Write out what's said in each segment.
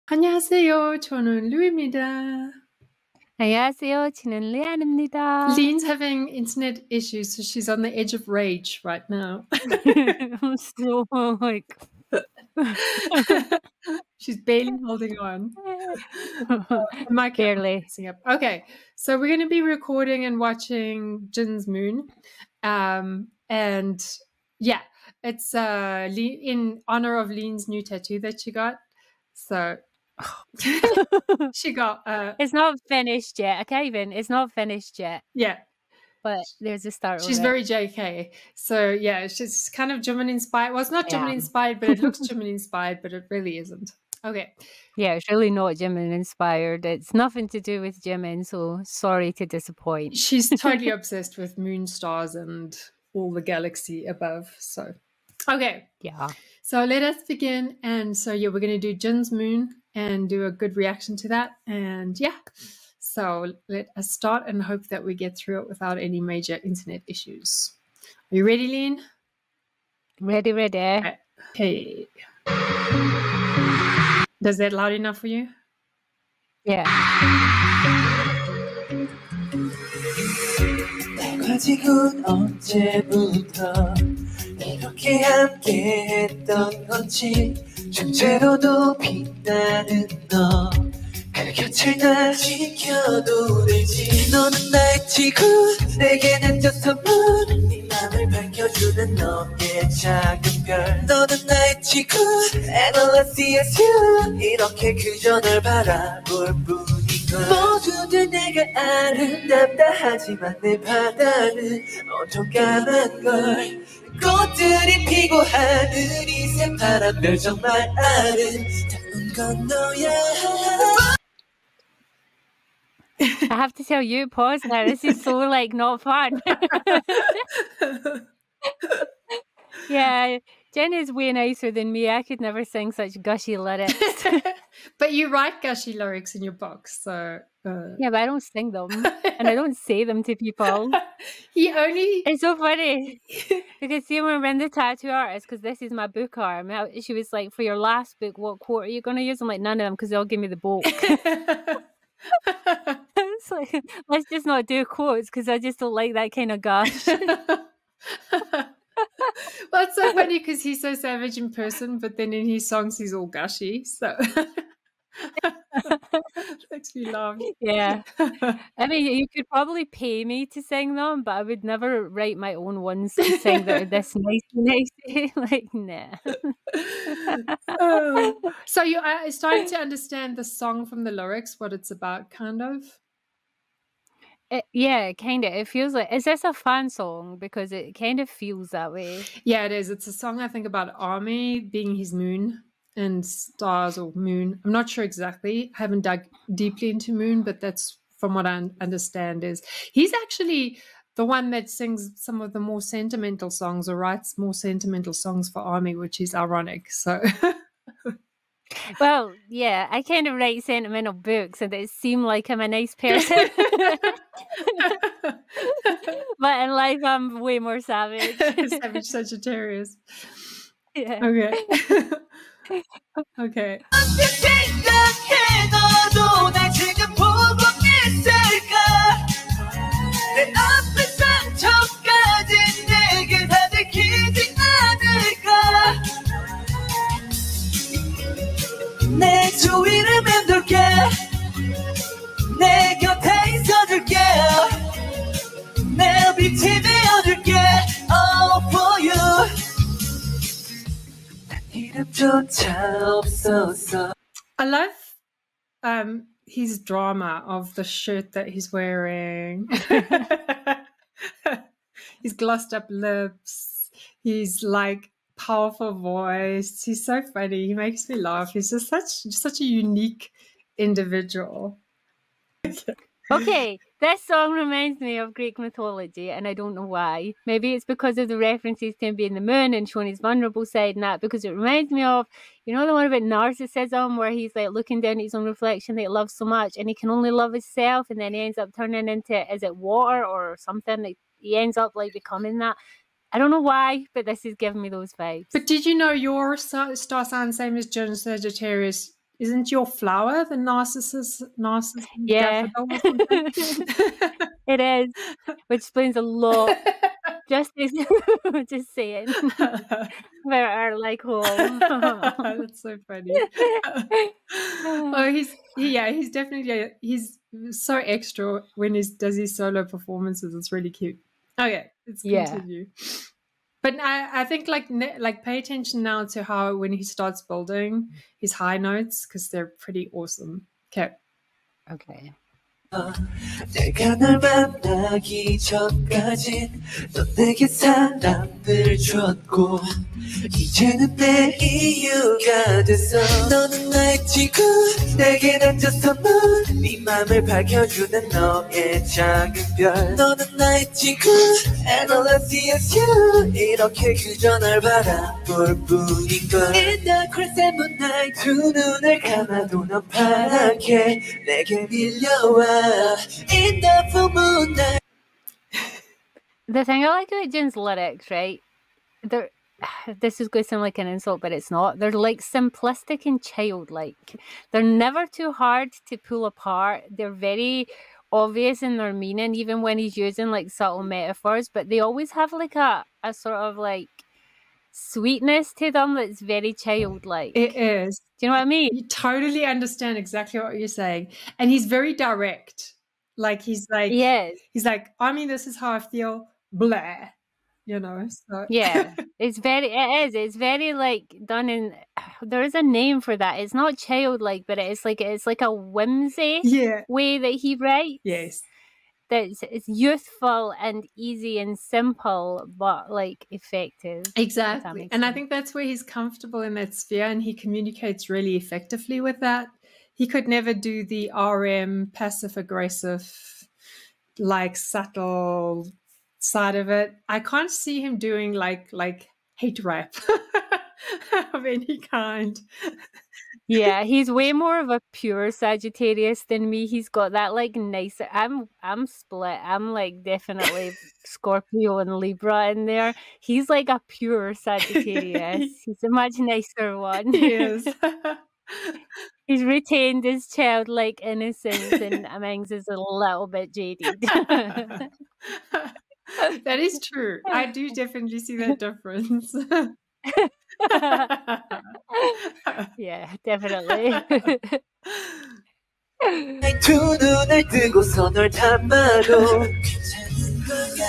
안녕하세요. 저는 루입니다. 안녕하세요. 저는 레안입니다. Lean's having internet issues, so she's on the edge of rage right now. I'm so like She's barely holding on. My camera's barely. messing up. Okay, so we're going to be recording and watching Jin's Moon. And yeah, it's in honor of Lean's new tattoo that she got. So she got It's not finished yet. It's not finished yet. yeah. But there's a start. She's very JK. So yeah, she's kind of Jimin inspired. Well, it's not Jimin inspired, but it looks Jimin inspired, but it really isn't. Okay. Yeah, it's really not Jimin inspired. It's nothing to do with Jimin, so sorry to disappoint. She's totally obsessed with moon stars and all the galaxy above. So okay. Yeah. So let us begin. And so yeah, we're gonna do Jin's moon and do a good reaction to that. And yeah. So let us start and hope that we get through it without any major internet issues. Are you ready, Lean? Ready. Okay. Is that loud enough for you? Yeah. 지금 언제부터 이렇게 함께 했던 건지 존재로도 빛나는 너 그 곁을 날 지켜도 되지 너는 나의 지구 내게 남겨 선물 네 맘을 밝혀주는 너의 작은 별 너는 나의 지구 And all I see is you 이렇게 그저 널 바라볼 뿐이걸 모두들 내가 아름답다 하지만 내 바다는 온통 까만 걸 꽃들이 피고 하늘이 새파란 별 정말 아름다운 건 너야 I have to tell you, pause now. This is so like not fun. Yeah, Jen is way nicer than me. I could never sing such gushy lyrics. But you write gushy lyrics in your box, so... Yeah, but I don't sing them. And I don't say them to people. It's so funny. Because see, when we're in the tattoo artist, because this is my book arm, she was like, for your last book, what quote are you going to use? I'm like, none of them, because they'll give me the book. It's like, let's just not do quotes, because I just don't like that kind of gush. Well, it's so funny because he's so savage in person, but then in his songs he's all gushy, so makes me laugh. Yeah. I mean, you could probably pay me to sing them, but I would never write my own ones and sing that are this nice. Like, nah. So you are starting to understand the song from the lyrics, what it's about, kind of? Yeah, kind of. It feels like, is this a fan song? Because it kind of feels that way. Yeah, it is. It's a song, I think, about Army being his moon and stars or moon. I'm not sure exactly. I haven't dug deeply into moon, but that's from what I understand is he's actually the one that sings some of the more sentimental songs or writes more sentimental songs for Army, which is ironic. So... Well, yeah, I kind of write sentimental books and it seems like I'm a nice person. But in life, I'm way more savage. Savage Sagittarius. Yeah. Okay. Okay. 내 주위를 맴돌게 내 곁에 있어줄게 내 빛이 되어줄게 All for you 난 이름조차 없었어 I love his drama of the shirt that he's wearing. His glossed up lips. He's like powerful voice. He's so funny. He makes me laugh. He's just such a unique individual. Okay, this song reminds me of Greek mythology, and I don't know why. Maybe it's because of the references to him being the moon and showing his vulnerable side and that, because it reminds me of, you know, the one about narcissism where he's like looking down at his own reflection that he loves so much and he can only love himself, and then he ends up turning into, is it water or something? Like, he ends up like becoming that. I don't know why, but this is giving me those vibes. But did you know your star sign, same as Jin's Sagittarius, isn't your flower the narcissus Yeah. daffodil or something? It is, which explains a lot. Just saying. Where our like home. That's so funny. Oh, he's definitely he's so extra when he does his solo performances. It's really cute. Okay, let's continue. But I think like pay attention now to how when he starts building his high notes because they're pretty awesome. Okay. 내가 널 만나기 전까진 넌 내게 사랑을 줬고 이제는 내 이유가 됐어 너는 나의 친구 내게 던져 선물 네 맘을 밝혀주는 너의 작은 별 너는 나의 친구 And all I see is you 이렇게 그저 널 바라볼 뿐인걸 In the crescent moonlight 두 눈을 감아도 넌 파랗게 내게 밀려와 In the full moonlight. The thing I like about Jin's lyrics, right? This is going to sound like an insult, but it's not. They're like simplistic and childlike. They're never too hard to pull apart. They're very obvious in their meaning, even when he's using like subtle metaphors, but they always have like a sort of like sweetness to them that's very childlike. It is. Do you know what I mean? You totally understand exactly what you're saying. And he's very direct. Like he's like, I mean, this is how I feel, blah. You know, so yeah, it's very like done in. There is a name for that. It's not childlike, but it's like a whimsy way that he writes. Yes, it's youthful and easy and simple, but like effective. Exactly, and I think that's where he's comfortable in that sphere, and he communicates really effectively with that. He could never do the RM passive aggressive, like subtle side of it. I can't see him doing like hate rap of any kind. Yeah, he's way more of a pure Sagittarius than me. He's got that like nicer. I'm split. I'm like definitely Scorpio and Libra in there. He's like a pure Sagittarius. He's a much nicer one. He is. He's retained his childlike innocence, and Amings is a little bit jaded. That is true. I do definitely see that difference. Yeah, definitely. 두 눈을 뜨고서 널 담아도 괜찮은 걸까?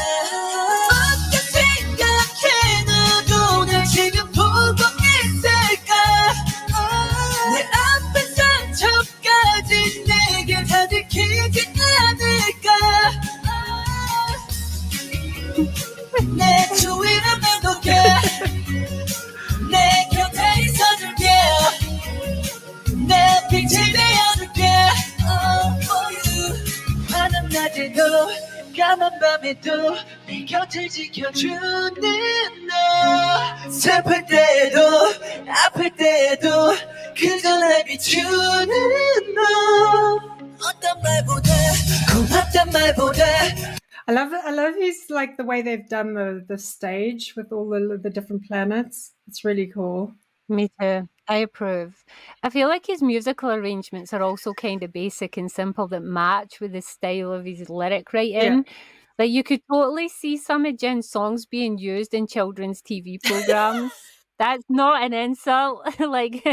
어떻게 생각해 너도 날 지금 보고 있을까? 내 앞에 상처까지 내게 다 들키진 않을까? 내 주위를 맴돌게 내 곁에 있어줄게 내 빛을 내어줄게 for you 환한 낮에도 까만 밤에도 내 곁을 지켜주는 너 슬플 때에도 아플 때에도 그저 날 비추는 너 어떤 말보다 고맙단 말보다 I love his like the way they've done the stage with all the different planets. It's really cool. Me too. I approve. I feel like his musical arrangements are also kind of basic and simple that match with the style of his lyric writing. Like you could totally see some of Jin's songs being used in children's TV programs. That's not an insult. Like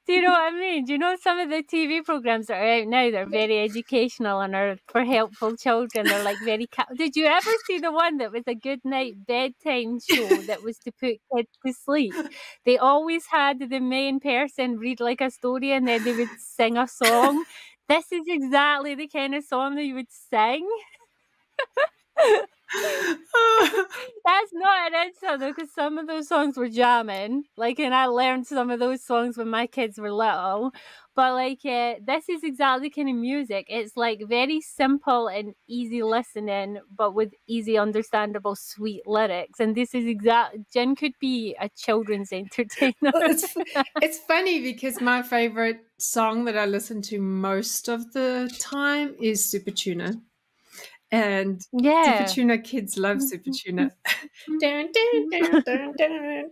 do you know what I mean? Do you know some of the TV programs that are out now that are very educational and are for helpful children? They're like very... Did you ever see the one that was a good night bedtime show that was to put kids to sleep? They always had the main person read like a story and then they would sing a song. This is exactly the kind of song that you would sing. That's not an insult though, because some of those songs were jamming. Like, and I learned some of those songs when my kids were little. But like, this is exactly the kind of music. It's like very simple and easy listening, but with easy, understandable, sweet lyrics. And this is Jin could be a children's entertainer. It's funny because my favorite song that I listen to most of the time is Super Tuna. And Super Tuna kids love Super Tuna. Dun, dun, dun, dun, dun.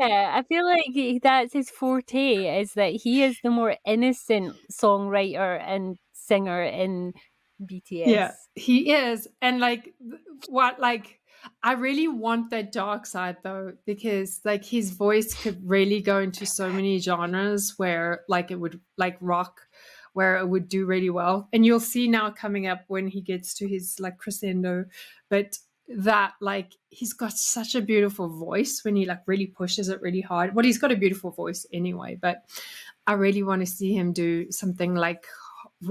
Yeah, I feel like that's his forte, is that he is the more innocent songwriter and singer in BTS. Yeah, he is. And like I really want that dark side though, because like his voice could really go into so many genres where like it would, like rock, where it would do really well. And you'll see now coming up when he gets to his like crescendo, but that like he's got such a beautiful voice when he like really pushes it really hard. Well, he's got a beautiful voice anyway, but I really want to see him do something like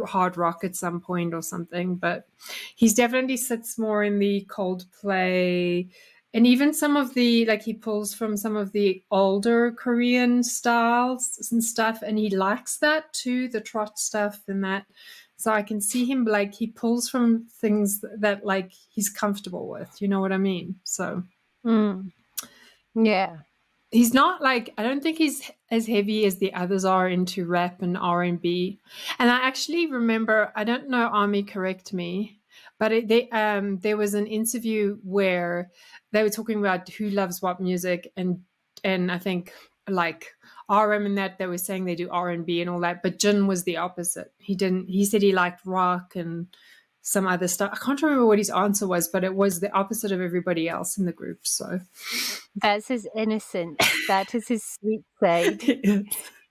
hard rock at some point or something. But he's definitely sits more in the Coldplay, and even some of the, like, he pulls from some of the older Korean styles and stuff, and he likes that too, the trot stuff and that. So I can see him, like, he pulls from things that like he's comfortable with, you know what I mean? So yeah, he's not like, I don't think he's as heavy as the others are into rap and R&B. And I actually remember, I don't know, Army, correct me, but there was an interview where they were talking about who loves what music, and I think like RM and that, they were saying they do R&B and all that, but Jin was the opposite. He said he liked rock and some other stuff. I can't remember what his answer was, but it was the opposite of everybody else in the group. So that's his innocence. That is his sweet side. yes.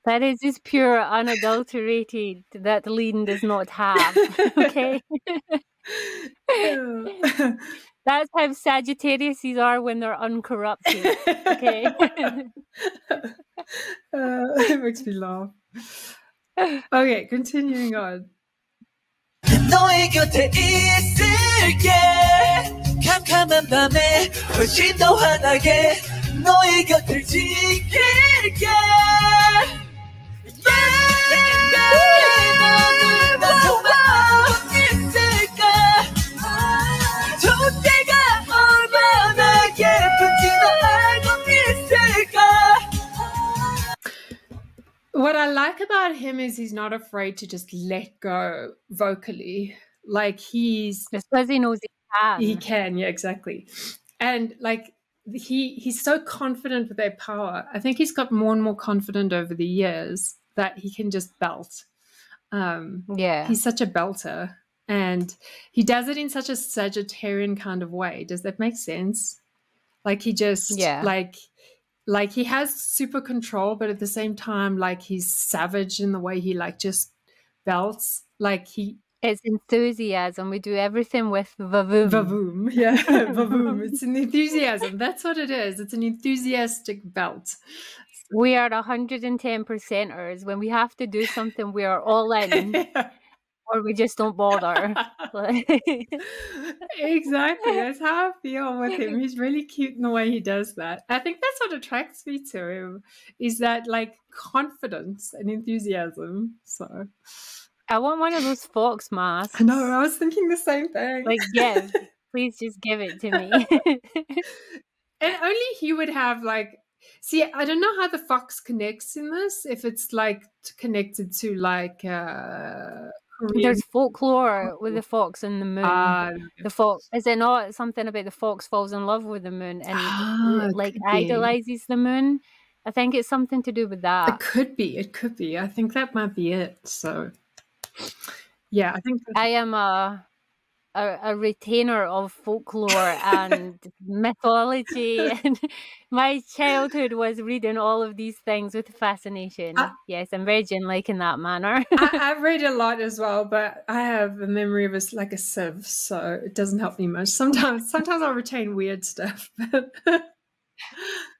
That is his pure, unadulterated, that Lean does not have. Okay? That's how Sagittariuses are when they're uncorrupted. Okay? It makes me laugh. Okay, continuing on. 너의 곁에 있을게 캄캄한 밤에 훨씬 더 환하게 너의 곁을 지킬게 너는 나와 있을까 저 때가 얼마나 예쁜지 너 알고 있을까. What I like about him is he's not afraid to just let go vocally. Like Just because he knows he can, yeah, exactly. And like he's so confident with their power. I think he's got more and more confident over the years that he can just belt. Yeah. He's such a belter, and he does it in such a Sagittarian kind of way. Does that make sense? Like he just like he has super control, but at the same time, like he's savage in the way he like just belts. Like it's enthusiasm. We do everything with vavoom. Vavoom, yeah, vavoom. It's an enthusiasm. That's what it is. It's an enthusiastic belt. We are 110%ers. When we have to do something, we are all in. Or we just don't bother. Exactly. That's how I feel with him. He's really cute in the way he does that. I think that's what attracts me to him, is that like confidence and enthusiasm. So I want one of those fox masks. I know, I was thinking the same thing. Like, give. Please just give it to me. And only he would have like, see, I don't know how the fox connects in this, if it's like connected to like Korean. There's folklore with the fox and the moon. The fox, is it not something about the fox falls in love with the moon and like idolizes the moon? I think it's something to do with that. It could be. I think that might be it. So yeah, I think I am a retainer of folklore and mythology, and my childhood was reading all of these things with fascination. Yes, I'm very Jin-like in that manner. I've read a lot as well, but I have a memory of like a sieve, so it doesn't help me much. Sometimes I'll retain weird stuff, but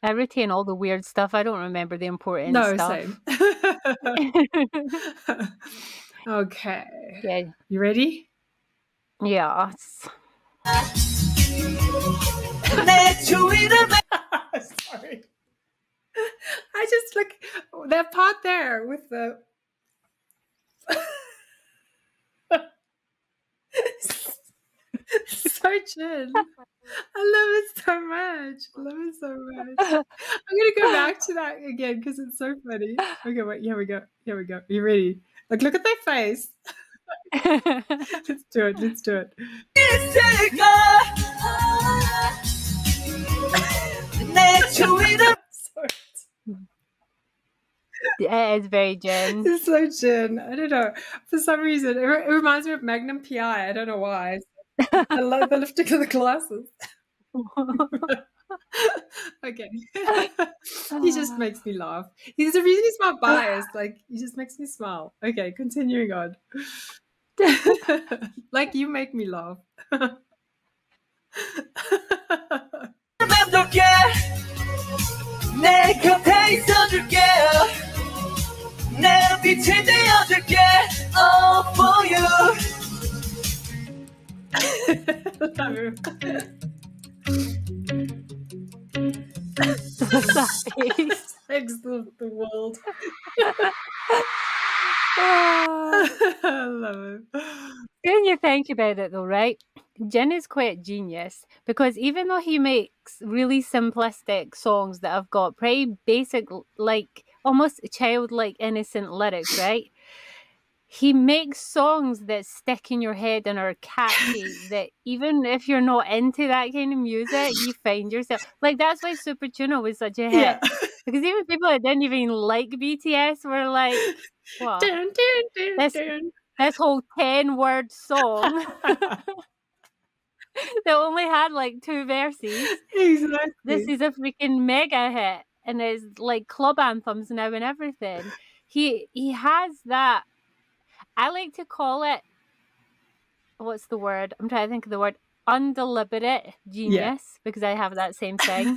I retain all the weird stuff. I don't remember the important stuff. Same. Okay. Yeah. You ready? Yes. Sorry. I just like that part there with the so Jin. I love it so much. I'm gonna go back to that again because it's so funny. Okay, wait, here we go. You ready? Like, look at their face. Let's do it. 내 주위를 Sorry. It is very Jen. It's so Jin. I don't know. For some reason, it reminds me of Magnum PI. I don't know why. I love the lifting of the glasses. Okay. He just makes me laugh. He's the reason he's my bias. Like, he just makes me smile. Okay, continuing on. Like, you make me laugh. 맴돌게 내 곁에 있어줄게 내 빛이 되어줄게 all for you Thanks to the world. I love it. When you think about it though, right? Jin is quite genius because even though he makes really simplistic songs that have got pretty basic, like almost childlike, innocent lyrics, right? He makes songs that stick in your head and are catchy that even if you're not into that kind of music, you find yourself. Like, that's why Super Tuna was such a hit. Yeah. Because even people that didn't even like BTS were like, what? Dun, dun, dun, This- dun. This whole 10-word song that only had like 2 verses. Exactly. This is a freaking mega hit. And it's like club anthems now and everything. He has that. I like to call it, what's the word? I'm trying to think of the word. Undeliberate genius, because I have that same thing.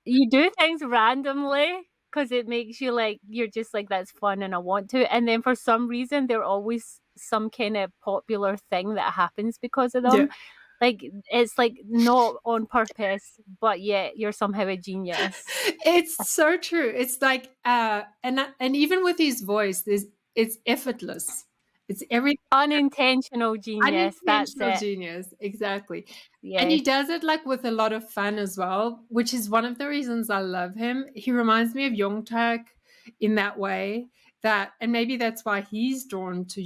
You do things randomly because it makes you like, you're just like, that's fun and I want to. And then for some reason, there's always some kind of popular thing that happens because of them. Yeah. Like, it's like not on purpose, but yet you're somehow a genius. It's so true. It's like, and even with his voice, it's effortless. It's every Unintentional genius. That's unintentional it. genius. Exactly. Yeah. And he does it like with a lot of fun as well, which is one of the reasons I love him. He reminds me of Youngtak in that way. And maybe that's why he's drawn to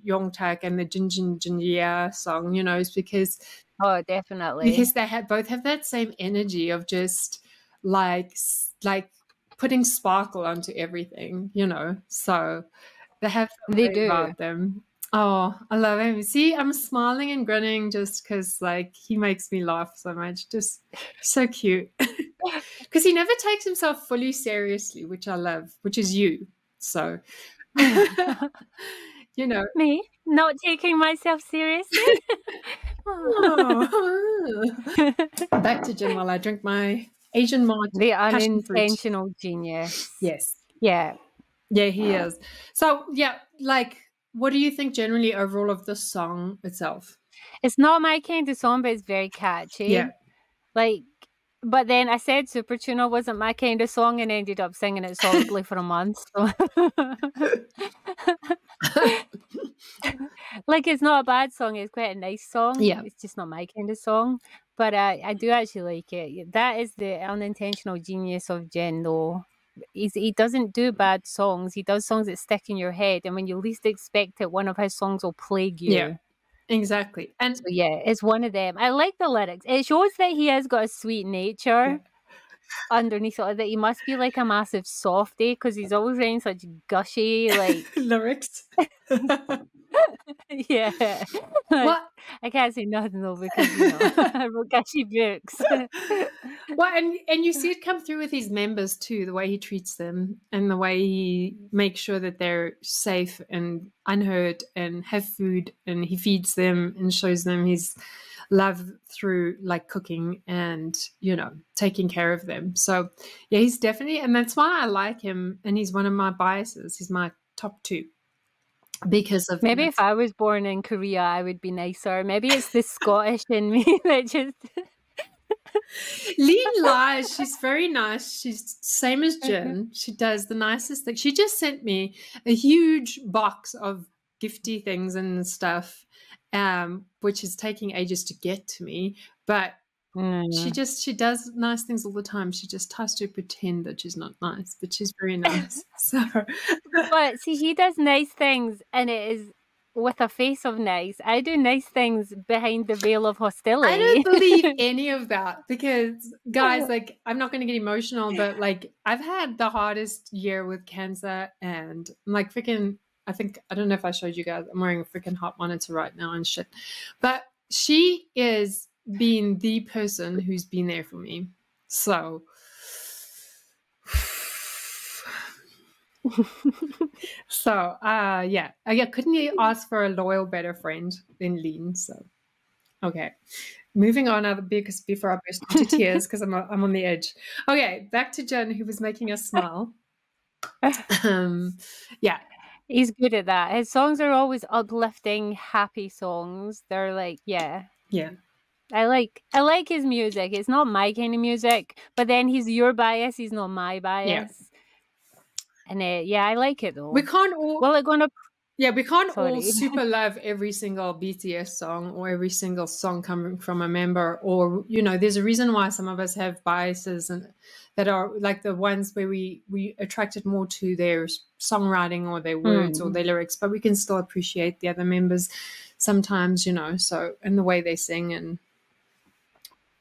Youngtak and the Jin Jin Jin Yeah song, you know, is because Oh, definitely. they both have that same energy of just like putting sparkle onto everything, you know. So they have They something do. about them. Oh, I love him. See, I'm smiling and grinning just because like he makes me laugh so much. Just so cute. Because he never takes himself fully seriously, which I love, which is you. So you know. Me? Not taking myself seriously? Back to Jim while I drink my Asian martini. The passion fruit. unintentional genius. Yes. Yeah. Yeah, he is. So yeah, like what do you think generally overall of the song itself? It's not my kind of song, but it's very catchy. Yeah. Like, but then I said Super Tuna wasn't my kind of song and ended up singing it solidly for a month. So. Like, it's not a bad song. It's quite a nice song. Yeah. It's just not my kind of song. But I do actually like it. That is the unintentional genius of Jen, though. He doesn't do bad songs. He does songs that stick in your head. And when you least expect it, one of his songs will plague you. Yeah. Exactly. And So yeah, it's one of them. I like the lyrics. It shows that he has got a sweet nature underneath it, that he must be like a massive softie because he's always writing such gushy like lyrics. yeah. Well, I can't say nothing though because I wrote gushy books. Well, and you see it come through with his members too, the way he treats them and the way he makes sure that they're safe and unhurt and have food, and he feeds them and shows them his love through like cooking and, you know, taking care of them. So yeah, he's definitely, and that's why I like him, and he's one of my biases. He's my top 2. Because of maybe if I was born in Korea, I would be nicer. Maybe it's the Scottish in me that just Lean lies. She's very nice. She's same as Jen. She does the nicest thing. She just sent me a huge box of gifty things and stuff, which is taking ages to get to me. But she does nice things all the time. She just tries to pretend that she's not nice, but she's very nice. So, but see, he does nice things, and it is with a face of nice. I do nice things behind the veil of hostility. I don't believe any of that because, guys, like, I'm not going to get emotional, but like, I've had the hardest year with cancer, and I'm like freaking. I don't know if I showed you guys. I'm wearing a freaking heart monitor right now and shit, but she is being the person who's been there for me. So. So yeah, couldn't you ask for a loyal, better friend than Lean? So okay, moving on out because before I burst into tears because I'm on the edge. Okay, back to Jen, who was making us smile. Yeah, he's good at that. His songs are always uplifting, happy songs. They're like, yeah. I like his music. It's not my kind of music, but then he's your bias. He's not my bias. Yeah. And I like it though. We can't all. Well, we can't all super love every single BTS song or every single song coming from a member, or there's a reason why some of us have biases and that are like the ones where we attracted more to their songwriting or their words or their lyrics, but we can still appreciate the other members sometimes, so in the way they sing and.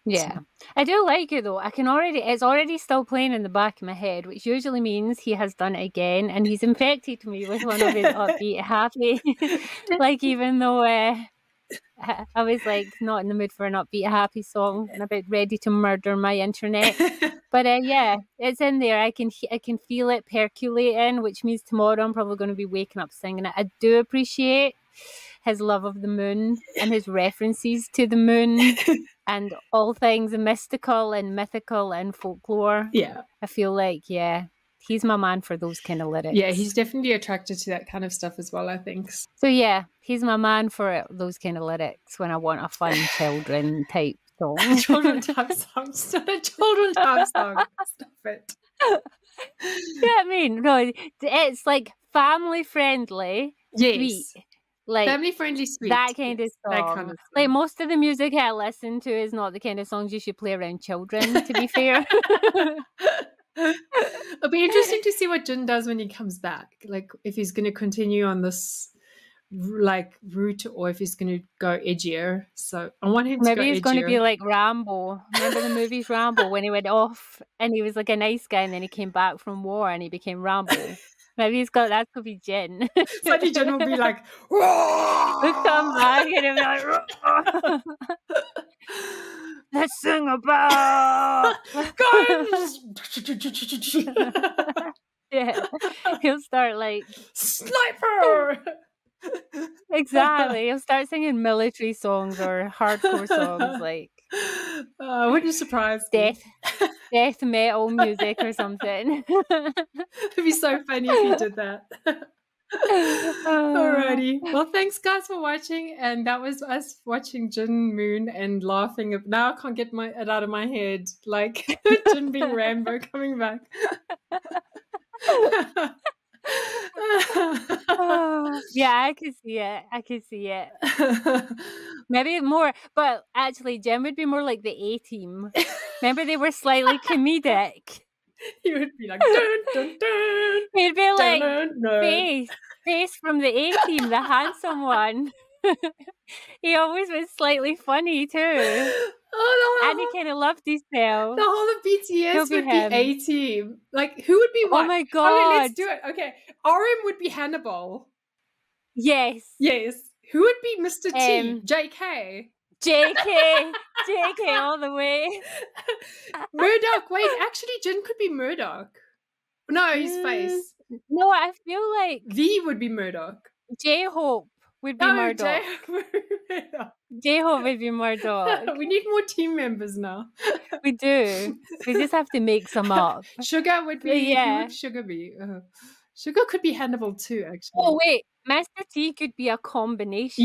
Yeah, I do like it though. It's already still playing in the back of my head, which usually means he has done it again, and he's infected me with one of his upbeat, happy. Like, even though I was like not in the mood for an upbeat, happy song and a bit ready to murder my internet, but it's in there. I can feel it percolating, which means tomorrow I'm probably going to be waking up singing it. I do appreciate his love of the moon and his references to the moon. And all things mystical and mythical and folklore. Yeah. I feel like, he's my man for those kind of lyrics. Yeah, he's definitely attracted to that kind of stuff as well, I think. So, he's my man for those kind of lyrics when I want a fun children type song. Children type song. It's not a children type song. Stop it. I mean, no, it's like family friendly. Yes. Sweet. Like family friendly, sweet. That kind of song. Like, most of the music I listen to is not the kind of songs you should play around children, to be fair. It'll be interesting to see what Jin does when he comes back. Like, if he's going to continue on this like route or if he's going to go edgier. So I want him to maybe go he's edgier. going to be like Rambo. Remember the movies Rambo when he went off and he was like a nice guy and then he came back from war and he became Rambo. Maybe that could be Jin. Suddenly Jin will be like, we'll come back and he'll be like, let's sing about guns. Yeah, he'll start like sniper. Exactly, he'll start singing military songs or hardcore songs like. Wouldn't you surprise death metal music or something. It'd be so funny if you did that. Alrighty. Well, thanks guys for watching, and that was us watching Jin Moon and laughing. Now I can't get it out of my head, like Jin being Rambo coming back. I could see it. Maybe more, but actually Jen would be more like the A-Team. Remember, they were slightly comedic. He would be like dun dun dun. He'd be like dun, dun. Face from the A-Team, the handsome one. He always was slightly funny too. Oh, no. And he kind of loved himself. The whole of BTS would be A-Team. Like, who would be what? Oh my god. Okay, let's do it. Okay. RM would be Hannibal. Yes. Who would be Mr. T? JK. JK all the way. Murdoch. Wait, actually Jin could be Murdoch. No, his face. No, I feel like V would be Murdoch. J-Hope would be Murdoch. J-Hope would be Murdoch. We need more team members now. We do. We just have to make some up. Sugar would be. Who would Sugar be? Sugar could be Hannibal too, actually. Oh wait, Mr. T could be a combination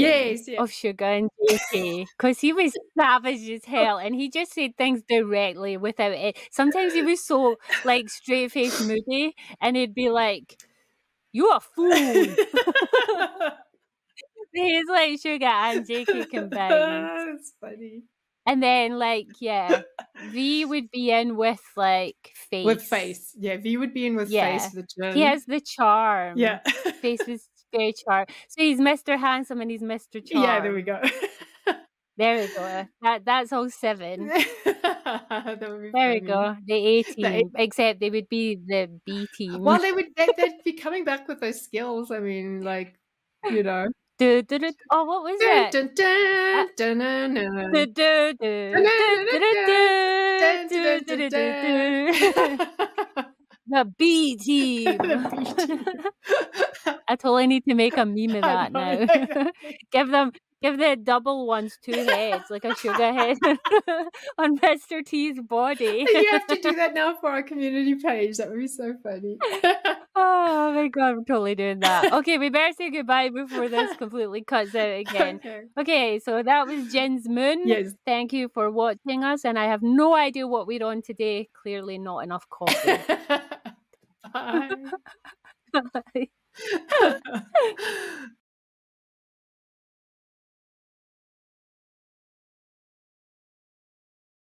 of Sugar and JK, because he was savage as hell and he just said things directly without it. Sometimes he was so like straight faced moody and he'd be like, "You a fool." He's like Sugar and JK combined. That's funny. And then, like, V would be in with, like, Face. With Face. Yeah, V would be in with Face. He has the charm. Yeah. Face gay chart. So he's Mr. Handsome and he's Mr. Charm. Yeah, there we go. There we go. That's all 7. That would be There we funny. go. The A The team, except they would be the B team. Well, they'd be coming back with those skills. I mean, like, you know. Oh, what was it? Dun, dun, dun, dun, dun, dun. The B team. The B team. I totally need to make a meme of I that know, now. exactly. Give the double ones 2 heads, like a sugar head on Mr. T's body. You have to do that now for our community page. That would be so funny. Oh my god, I'm totally doing that. Okay, we better say goodbye before this completely cuts out again. Okay, so that was Jen's Moon. Yes. Thank you for watching us, and I have no idea what we're on today. Clearly not enough coffee. Bye. Bye.